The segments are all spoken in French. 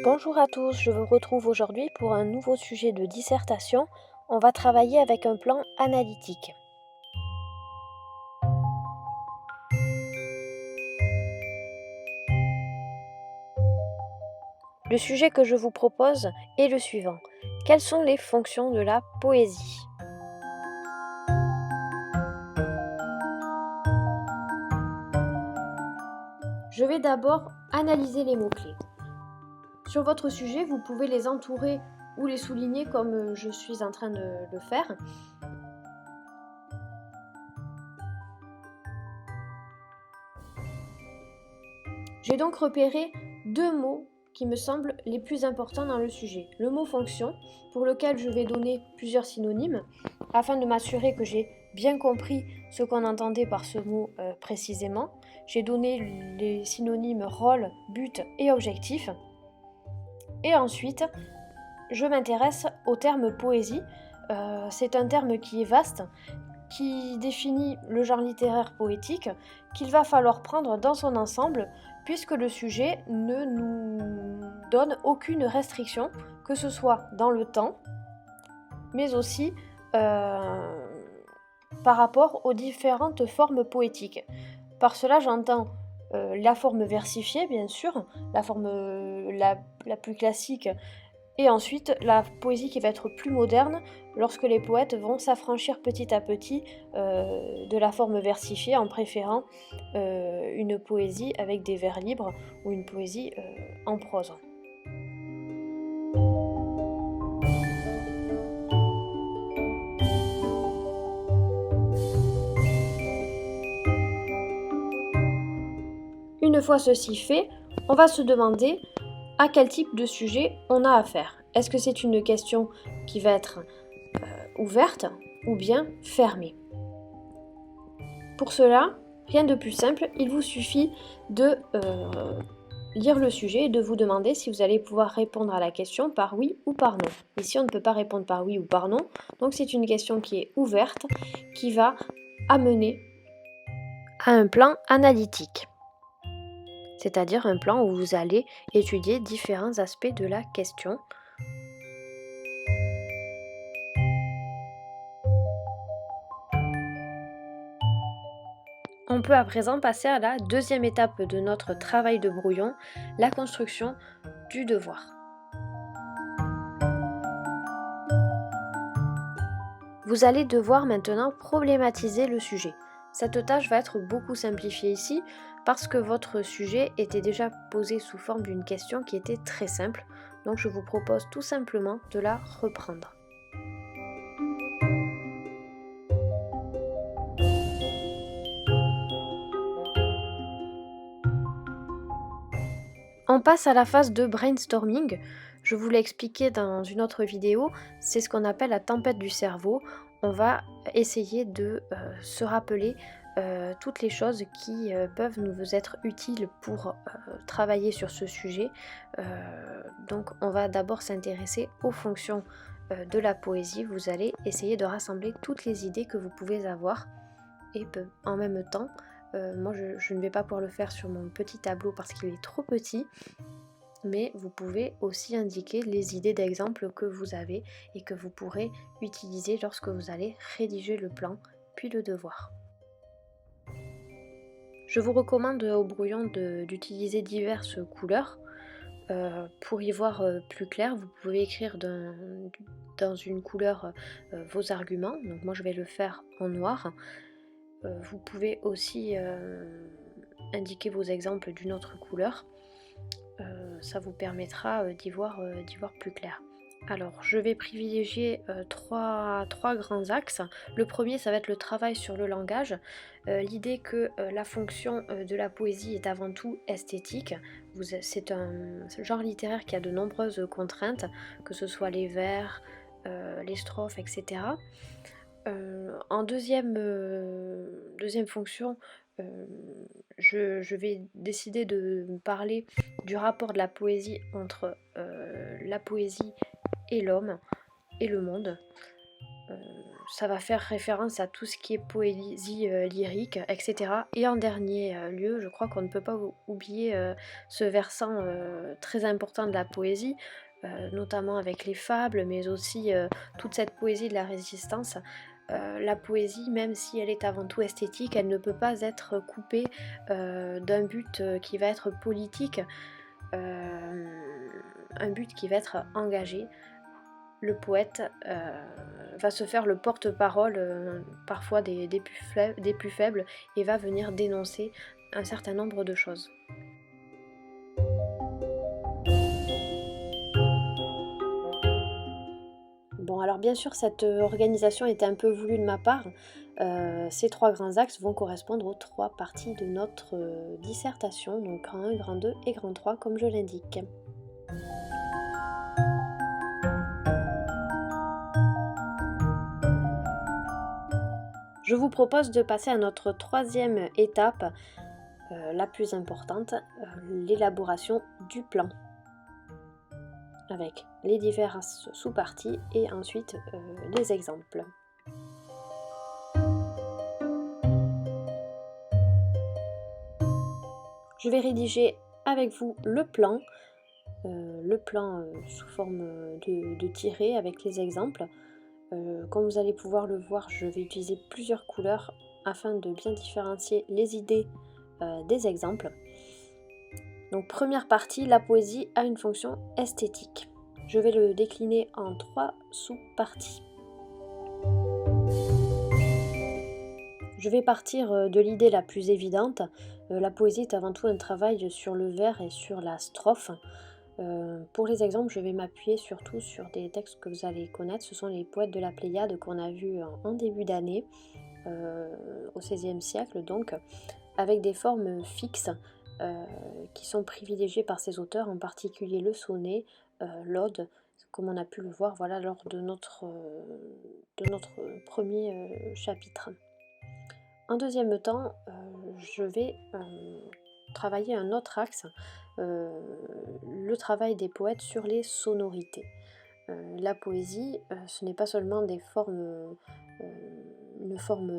Bonjour à tous, je vous retrouve aujourd'hui pour un nouveau sujet de dissertation. On va travailler avec un plan analytique. Le sujet que je vous propose est le suivant. Quelles sont les fonctions de la poésie ? Je vais d'abord analyser les mots-clés. Sur votre sujet, vous pouvez les entourer ou les souligner comme je suis en train de le faire. J'ai donc repéré deux mots qui me semblent les plus importants dans le sujet. Le mot fonction, pour lequel je vais donner plusieurs synonymes, afin de m'assurer que j'ai bien compris ce qu'on entendait par ce mot précisément. J'ai donné les synonymes rôle, but et objectif. Et ensuite, je m'intéresse au terme poésie. C'est un terme qui est vaste, qui définit le genre littéraire poétique, qu'il va falloir prendre dans son ensemble, puisque le sujet ne nous donne aucune restriction, que ce soit dans le temps, mais aussi par rapport aux différentes formes poétiques. Par cela, j'entends la forme versifiée, bien sûr, la forme la plus classique, et ensuite la poésie qui va être plus moderne lorsque les poètes vont s'affranchir petit à petit de la forme versifiée en préférant une poésie avec des vers libres ou une poésie en prose. Une fois ceci fait, on va se demander à quel type de sujet on a affaire. Est-ce que c'est une question qui va être ouverte ou bien fermée? Pour cela, rien de plus simple, il vous suffit de lire le sujet et de vous demander si vous allez pouvoir répondre à la question par oui ou par non. Ici, on ne peut pas répondre par oui ou par non, donc c'est une question qui est ouverte, qui va amener à un plan analytique, c'est-à-dire un plan où vous allez étudier différents aspects de la question. On peut à présent passer à la deuxième étape de notre travail de brouillon, la construction du devoir. Vous allez devoir maintenant problématiser le sujet. Cette tâche va être beaucoup simplifiée ici parce que votre sujet était déjà posé sous forme d'une question qui était très simple. Donc je vous propose tout simplement de la reprendre. On passe à la phase de brainstorming. Je vous l'ai expliqué dans une autre vidéo, c'est ce qu'on appelle la tempête du cerveau. On va essayer de se rappeler toutes les choses qui peuvent nous être utiles pour travailler sur ce sujet. Donc on va d'abord s'intéresser aux fonctions de la poésie. Vous allez essayer de rassembler toutes les idées que vous pouvez avoir et en même temps, moi je ne vais pas pouvoir le faire sur mon petit tableau parce qu'il est trop petit, mais vous pouvez aussi indiquer les idées d'exemple que vous avez et que vous pourrez utiliser lorsque vous allez rédiger le plan puis le devoir. Je vous recommande au brouillon d'utiliser diverses couleurs. Pour y voir plus clair, vous pouvez écrire dans une couleur vos arguments. Donc moi je vais le faire en noir. Vous pouvez aussi indiquer vos exemples d'une autre couleur. Ça vous permettra d'y voir plus clair. Alors, je vais privilégier trois grands axes. Le premier, ça va être le travail sur le langage. L'idée que la fonction de la poésie est avant tout esthétique. C'est un genre littéraire qui a de nombreuses contraintes, que ce soit les vers, les strophes, etc. En deuxième fonction, je vais décider de parler du rapport de la poésie entre la poésie et l'homme et le monde. ça va faire référence à tout ce qui est poésie lyrique, etc. Et en dernier lieu, je crois qu'on ne peut pas oublier ce versant très important de la poésie, notamment avec les fables, mais aussi toute cette poésie de la résistance. La poésie, même si elle est avant tout esthétique, elle ne peut pas être coupée d'un but qui va être politique, un but qui va être engagé. Le poète va se faire le porte-parole parfois des plus faibles et va venir dénoncer un certain nombre de choses. Bon, alors bien sûr, cette organisation était un peu voulue de ma part. Ces 3 grands axes vont correspondre aux 3 parties de notre dissertation, donc grand 1, grand 2 et grand 3, comme je l'indique. Je vous propose de passer à notre 3e étape, la plus importante, l'élaboration du plan, avec les diverses sous-parties et ensuite les exemples. Je vais rédiger avec vous le plan sous forme de tiré avec les exemples. Comme vous allez pouvoir le voir, je vais utiliser plusieurs couleurs afin de bien différencier les idées des exemples. Donc première partie, la poésie a une fonction esthétique. Je vais le décliner en 3 sous-parties. Je vais partir de l'idée la plus évidente. La poésie est avant tout un travail sur le vers et sur la strophe. Pour les exemples, je vais m'appuyer surtout sur des textes que vous allez connaître. Ce sont les poètes de la Pléiade qu'on a vus en début d'année, au XVIe siècle donc, avec des formes fixes qui sont privilégiées par ces auteurs, en particulier le sonnet, l'ode, comme on a pu le voir voilà, lors de notre premier chapitre. En deuxième temps, je vais travailler un autre axe, le travail des poètes sur les sonorités. La poésie, ce n'est pas seulement une forme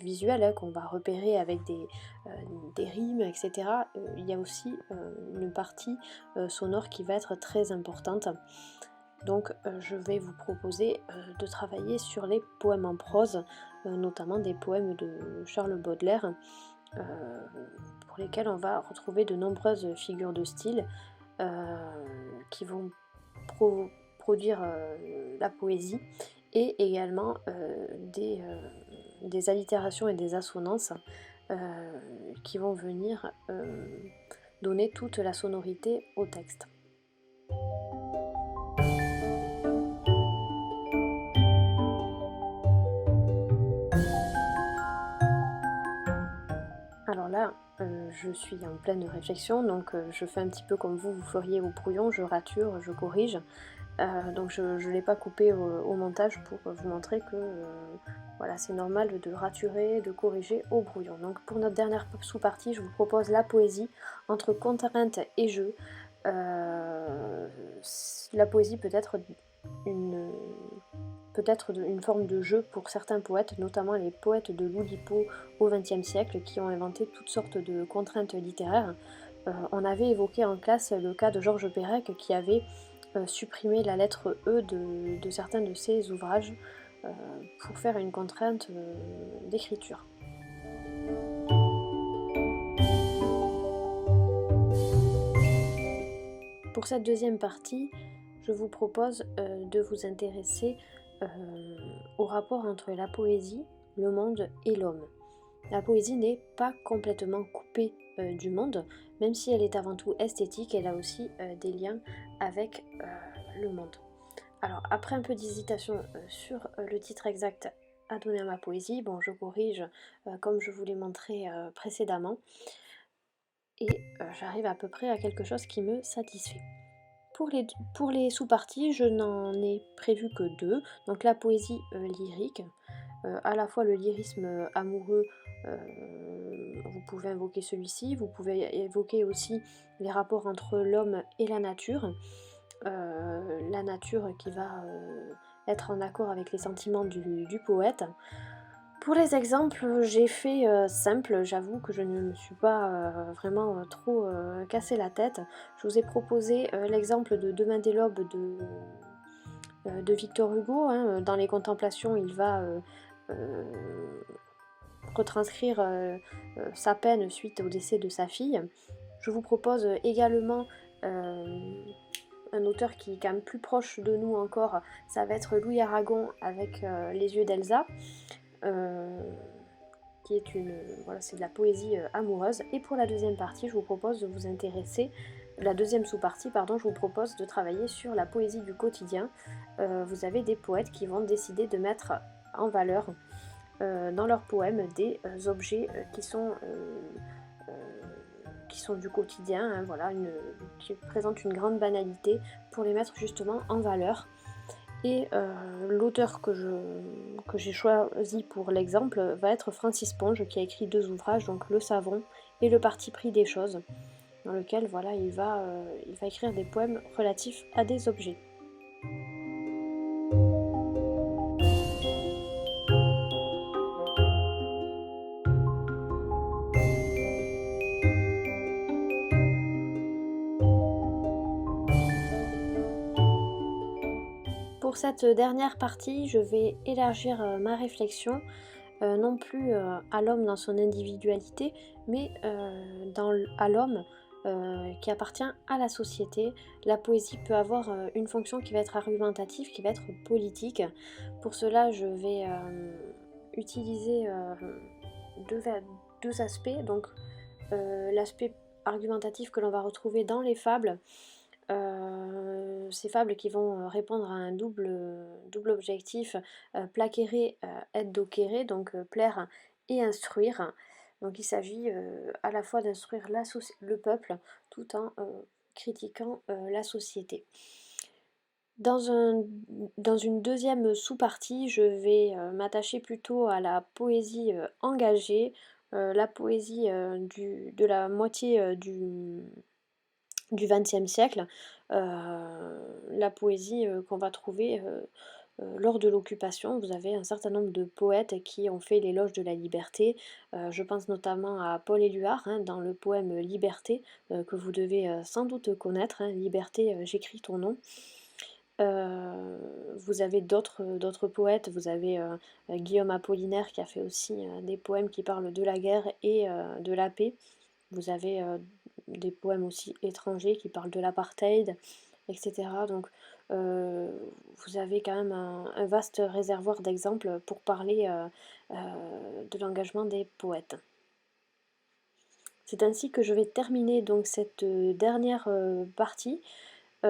visuelle hein, qu'on va repérer avec des rimes, etc. Il y a aussi une partie sonore qui va être très importante. Donc je vais vous proposer de travailler sur les poèmes en prose, notamment des poèmes de Charles Baudelaire, pour lesquels on va retrouver de nombreuses figures de style qui vont produire la poésie et également des allitérations et des assonances qui vont venir donner toute la sonorité au texte. Alors là, je suis en pleine réflexion, donc je fais un petit peu comme vous feriez au brouillon, je rature, je corrige. Donc je ne l'ai pas coupé au montage pour vous montrer que voilà, c'est normal de raturer, de corriger au brouillon. Donc pour notre dernière sous-partie, je vous propose la poésie entre contrainte et jeu. La poésie peut être une forme de jeu pour certains poètes, notamment les poètes de l'Oulipo au XXe siècle qui ont inventé toutes sortes de contraintes littéraires. On avait évoqué en classe le cas de Georges Perec qui avait supprimé la lettre E de certains de ses ouvrages pour faire une contrainte d'écriture. Pour cette deuxième partie, je vous propose de vous intéresser au rapport entre la poésie, le monde et l'homme. La poésie n'est pas complètement coupée du monde, même si elle est avant tout esthétique, elle a aussi des liens avec le monde. Alors, après un peu d'hésitation sur le titre exact à donner à ma poésie, bon, je corrige comme je vous l'ai montré précédemment, et j'arrive à peu près à quelque chose qui me satisfait. Pour les sous-parties, je n'en ai prévu que 2, donc la poésie lyrique, à la fois le lyrisme amoureux, vous pouvez invoquer celui-ci, vous pouvez évoquer aussi les rapports entre l'homme et la nature qui va être en accord avec les sentiments du poète. Pour les exemples, j'ai fait simple, j'avoue que je ne me suis pas vraiment trop cassé la tête. Je vous ai proposé l'exemple de Demain dès l'aube de Victor Hugo, hein. Dans les Contemplations, il va euh, retranscrire sa peine suite au décès de sa fille. Je vous propose également un auteur qui est quand même plus proche de nous encore, ça va être Louis Aragon avec Les yeux d'Elsa, qui est voilà, c'est de la poésie amoureuse. Et pour la deuxième partie, je vous propose de vous intéresser, la deuxième sous-partie, pardon, je vous propose de travailler sur la poésie du quotidien. Vous avez des poètes qui vont décider de mettre en valeur dans leurs poèmes des objets qui sont du quotidien, hein, voilà, qui présentent une grande banalité pour les mettre justement en valeur. Et l'auteur que j'ai choisi pour l'exemple va être Francis Ponge, qui a écrit 2 ouvrages, donc Le Savon et Le Parti pris des choses, dans lequel voilà, il va écrire des poèmes relatifs à des objets. Pour cette dernière partie, je vais élargir ma réflexion, non plus à l'homme dans son individualité, mais à l'homme qui appartient à la société. La poésie peut avoir une fonction qui va être argumentative, qui va être politique. Pour cela, je vais utiliser deux aspects. Donc, l'aspect argumentatif que l'on va retrouver dans les fables. Ces fables qui vont répondre à un double objectif, plaquere et docere, donc plaire et instruire. Donc il s'agit à la fois d'instruire le peuple tout en critiquant la société. Dans une deuxième sous-partie, je vais m'attacher plutôt à la poésie engagée, la poésie de la moitié du XXe siècle, la poésie qu'on va trouver lors de l'occupation. Vous avez un certain nombre de poètes qui ont fait l'éloge de la liberté. Je pense notamment à Paul Éluard, hein, dans le poème Liberté, que vous devez sans doute connaître, hein, Liberté, j'écris ton nom. Vous avez d'autres poètes, vous avez Guillaume Apollinaire qui a fait aussi des poèmes qui parlent de la guerre et de la paix. Vous avez des poèmes aussi étrangers qui parlent de l'apartheid, etc. Donc vous avez quand même un vaste réservoir d'exemples pour parler de l'engagement des poètes. C'est ainsi que je vais terminer donc cette dernière partie en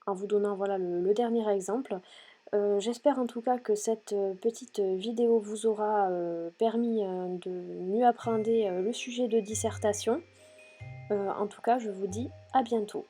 vous donnant voilà, le dernier exemple. J'espère en tout cas que cette petite vidéo vous aura permis de mieux appréhender le sujet de dissertation. En tout cas, je vous dis à bientôt.